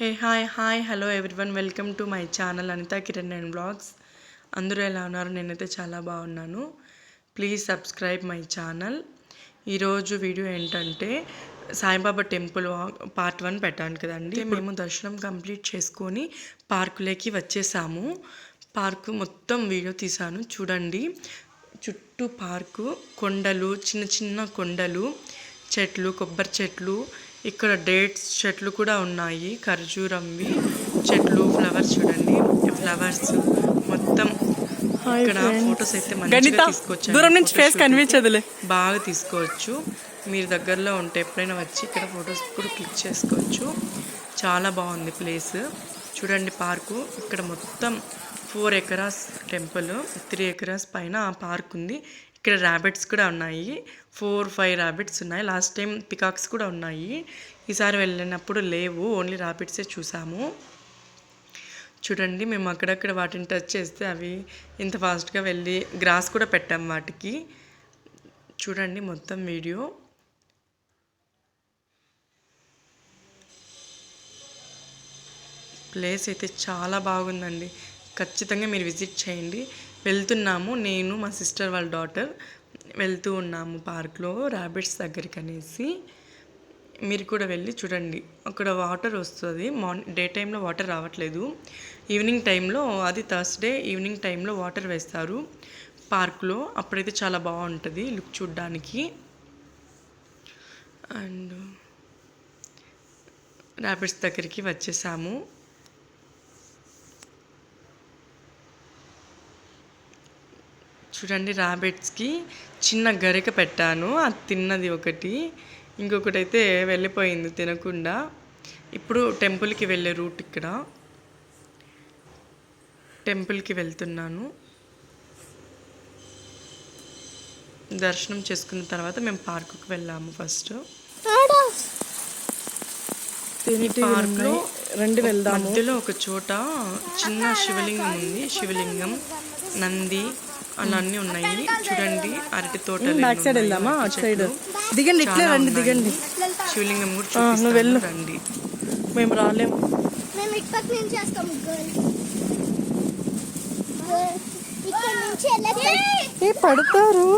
Hey hi hello everyone, welcome to my channel Anitha Kiran and blogs. అందరూ ఎలా ఉన్నారు? నేనైతే చాలా బాగున్నాను. Please subscribe my channel. ఈరోజు వీడియో ఏంటంటే సాయిబాబా టెంపుల్ పార్ట్ 1 పెట్టాను కదండి. మేము దర్శనం కంప్లీట్ చేసుకొని పార్కులోకి వచ్చేసాము. పార్కు మొత్తం వీడియో తీసాను చూడండి. చుట్టూ పార్కు, కొండలు, చిన్న చిన్న కొండలు, చెట్లు, కొబ్బరి చెట్లు, ఇక్కడ డేట్స్ చెట్లు కూడా ఉన్నాయి, ఖర్జూరంవి చెట్లు, ఫ్లవర్స్ చూడండి, ఫ్లవర్స్ మొత్తం. ఇక్కడ ఫొటోస్ అయితే మంచిగా తీసుకోవచ్చు, దూరం నుంచి ఫేస్ కనిపించదులే, బాగా తీసుకోవచ్చు. మీరు దగ్గరలో ఉంటే ఎప్పుడైనా వచ్చి ఇక్కడ ఫొటోస్ కూడా క్లిక్ చేసుకోవచ్చు. చాలా బాగుంది ప్లేస్ చూడండి. పార్కు ఇక్కడ మొత్తం 4 ఎకరాస్ టెంపుల్, 3 ఎకరాస్ పైన పార్క్ ఉంది. ఇక్కడ ర్యాబిట్స్ కూడా ఉన్నాయి, 4-5 ర్యాబిట్స్ ఉన్నాయి. లాస్ట్ టైం పికాక్స్ కూడా ఉన్నాయి, ఈసారి వెళ్ళినప్పుడు లేవు, ఓన్లీ ర్యాబిట్సే చూసాము. చూడండి, మేము అక్కడక్కడ వాటిని టచ్ చేస్తే అవి ఇంత ఫాస్ట్గా వెళ్ళి గ్రాస్ కూడా పెట్టాము వాటికి. చూడండి మొత్తం వీడియో. ప్లేస్ అయితే చాలా బాగుందండి, ఖచ్చితంగా మీరు విజిట్ చేయండి. వెళ్తున్నాము, నేను మా సిస్టర్ వాళ్ళ డాటర్ వెళ్తూ ఉన్నాము పార్క్లో ర్యాబిట్స్ దగ్గరికి అనేసి. మీరు కూడా వెళ్ళి చూడండి, అక్కడ వాటర్ వస్తుంది. డే టైంలో వాటర్ రావట్లేదు, ఈవినింగ్ టైంలో, అది థర్స్డే ఈవినింగ్ టైంలో వాటర్ వేస్తారు పార్క్లో. అప్పుడైతే చాలా బాగుంటుంది లుక్ చూడ్డానికి. అండ్ ర్యాబిట్స్ దగ్గరికి వచ్చేసాము. చూడండి, ర్యాబిట్స్కి చిన్న గరిక పెట్టాను, అది తిన్నది ఒకటి, ఇంకొకటి అయితే వెళ్ళిపోయింది తినకుండా. ఇప్పుడు టెంపుల్కి వెళ్ళే రూట్, ఇక్కడ టెంపుల్కి వెళ్తున్నాను. దర్శనం చేసుకున్న తర్వాత మేము పార్కుకి వెళ్ళాము. ఫస్ట్ పార్క్లో మధ్యలో ఒక చోట చిన్న శివలింగం ఉంది, శివలింగం, నంది అలా అన్నీ ఉన్నాయి. చూడండి, అరటి తోటలు, దిగండి, శివలింగం కూడా చూపిస్తాను రండి. మేము రాలేము, పడతారు.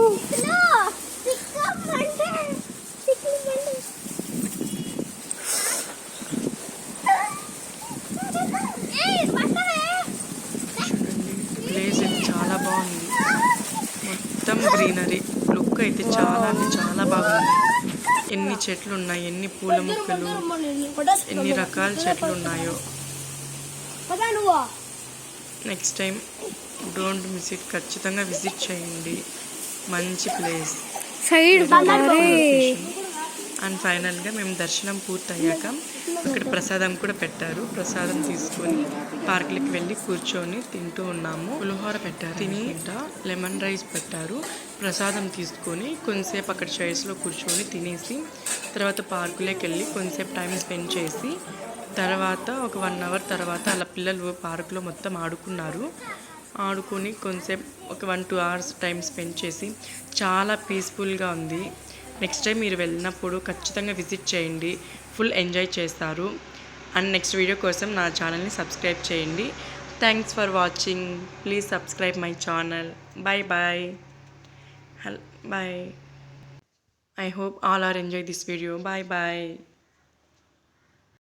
ప్లేస్ అయితే చాలా బాగుంది, మొత్తం గ్రీనరీ, లుక్ అయితే చాలా అంటే చాలా బాగుంది. ఎన్ని చెట్లు ఉన్నాయి, ఎన్ని పూల మొక్కలు, ఎన్ని రకాల చెట్లు ఉన్నాయో. Next time don't miss it, ఖచ్చితంగా విజిట్ చేయండి. మంచి ప్లేస్. అండ్ ఫైనల్గా మేము దర్శనం పూర్తయ్యాక అక్కడ ప్రసాదం కూడా పెట్టారు. ప్రసాదం తీసుకొని పార్కులకి వెళ్ళి కూర్చొని తింటూ ఉన్నాము. పులిహోర పెట్టారు, తిని లెమన్ రైస్ పెట్టారు. ప్రసాదం తీసుకొని కొంతసేపు అక్కడ చైర్స్లో కూర్చొని తినేసి తర్వాత పార్కులోకి వెళ్ళి కొంతసేపు టైం స్పెండ్ చేసి తర్వాత ఒక 1 అవర్ తర్వాత అలా పిల్లలు పార్కులో మొత్తం ఆడుకున్నారు. ఆడుకొని కొంతసేపు ఒక 1-2 అవర్స్ టైం స్పెండ్ చేసి చాలా పీస్ఫుల్గా ఉంది. నెక్స్ట్ టైం మీరు వెళ్ళినప్పుడు ఖచ్చితంగా విజిట్ చేయండి, ఫుల్ ఎంజాయ్ చేస్తారు. అండ్ నెక్స్ట్ వీడియో కోసం నా ఛానల్ని సబ్స్క్రైబ్ చేయండి. Thanks for watching. Please subscribe my channel. Bye. I hope all are enjoy this video. Bye.